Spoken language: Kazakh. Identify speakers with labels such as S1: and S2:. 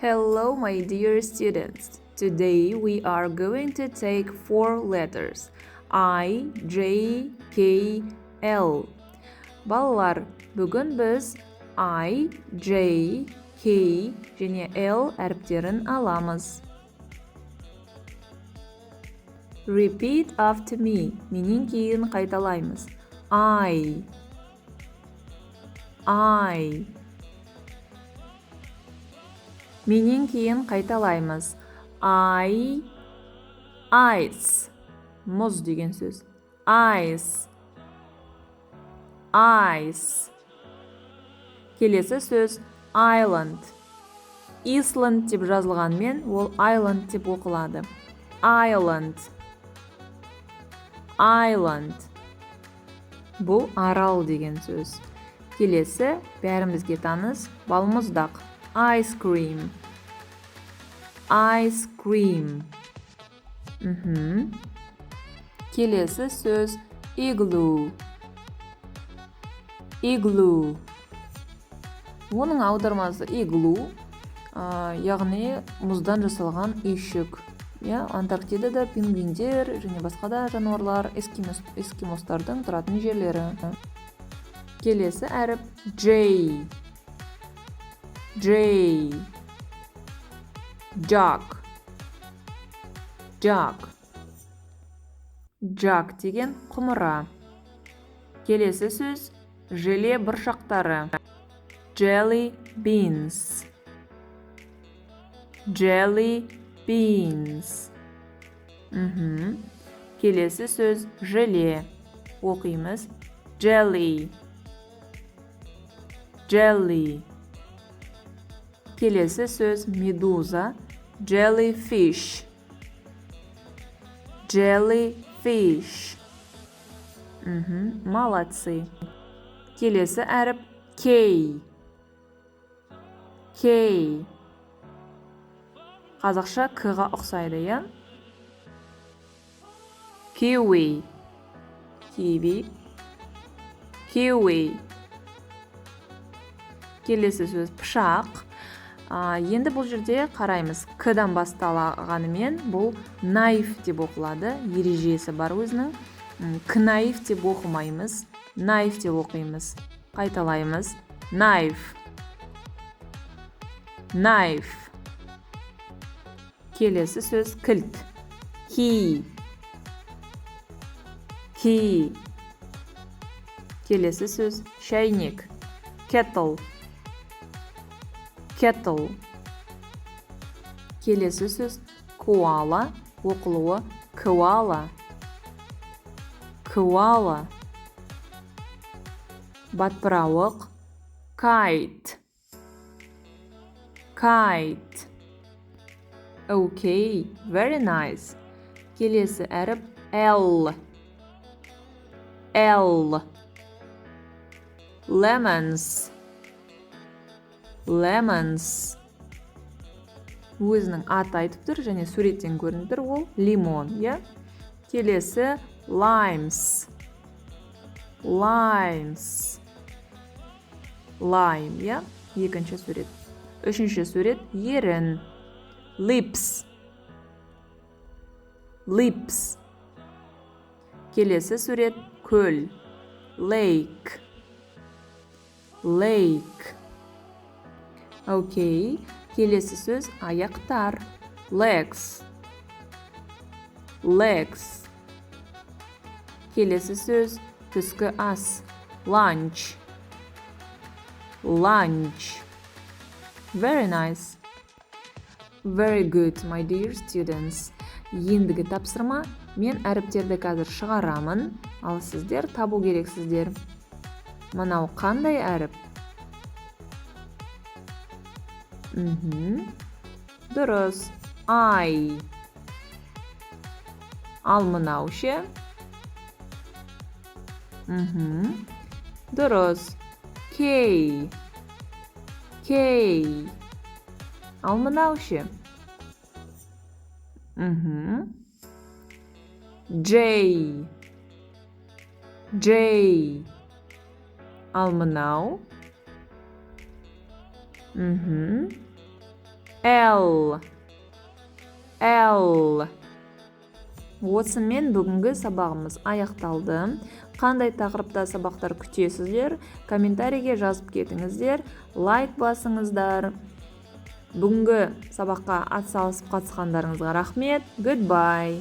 S1: Hello, my dear students. Today we are going to take 4 letters I, J, K, L. Балалар, бүгін біз I, J, K және L әріптерін аламыз. Repeat after me. Менен кейін қайталаймыз. I. Менен кейін қайталаймыз. Ice. Мұз деген сөз. Ice. Келесі сөз island. Island деп жазылғанмен, ол island деп оқылады. Island. Бұл арал деген сөз. Келесі бәрімізге таныс балмұздақ. Ice cream. Келесі сөз igloo. Оның аудармасы igloo, яғни мұздан жасалған үйшік. Антарктидада пингвиндер және басқа да жануарлар, эскимостардың тұратын жерлері. Келесі әріп J. Jug деген құмыра. Келесі сөз желе бұршақтары. Jelly beans. Келесі сөз желе. Оқимыз. Jelly. Келесі сөз медуза. Jellyfish. Молодцы. Келесі әріп K. Қазақша К-ға ұқсайды, я? Kiwi. Келесі сөз пышақ. Енді бұл жерде қараймыз. К-дан басталғанымен бұл knife деп оқылады. Ережесі бар өзінің. Knife деп оқымаймыз. Knife деп оқимыз. Қайталаймыз. Knife. Келесі сөз кілт. Key. Келесі сөз шайник. Kettle. Келесі сөз koala, оқылуы koala. Батпырауық kite. Okay, very nice. Келесі әріп L. Lemons. Өзінің аты айтып тұр және суреттен көрініп тұр, ол лимон, я? Келесі limes. Lime, я? Екінші сурет. Үшінші сурет ерін. Lips. Келесі сурет көл. Lake. Окей. Келесі сөз аяқтар. Legs. Келесі сөз түскі ас. Lunch. Very nice. Very good, my dear students. Ендігі тапсырма, мен әріптерді қазір шығарамын, ал сіздер табу керексіздер. Мынау қандай әріп? Дұрыс. I. Ал мынау ше? Дұрыс. K. Ал мынау ше? J. Ал мынау? L. L. Осымен бүгінгі сабағымыз аяқталды. Қандай тақырыпта сабақтар күтесіздер? Комментарийге жазып кетіңіздер. Лайк басыңыздар. Бүгінгі сабаққа атсалысып қатысқандарыңызға рахмет. Goodbye.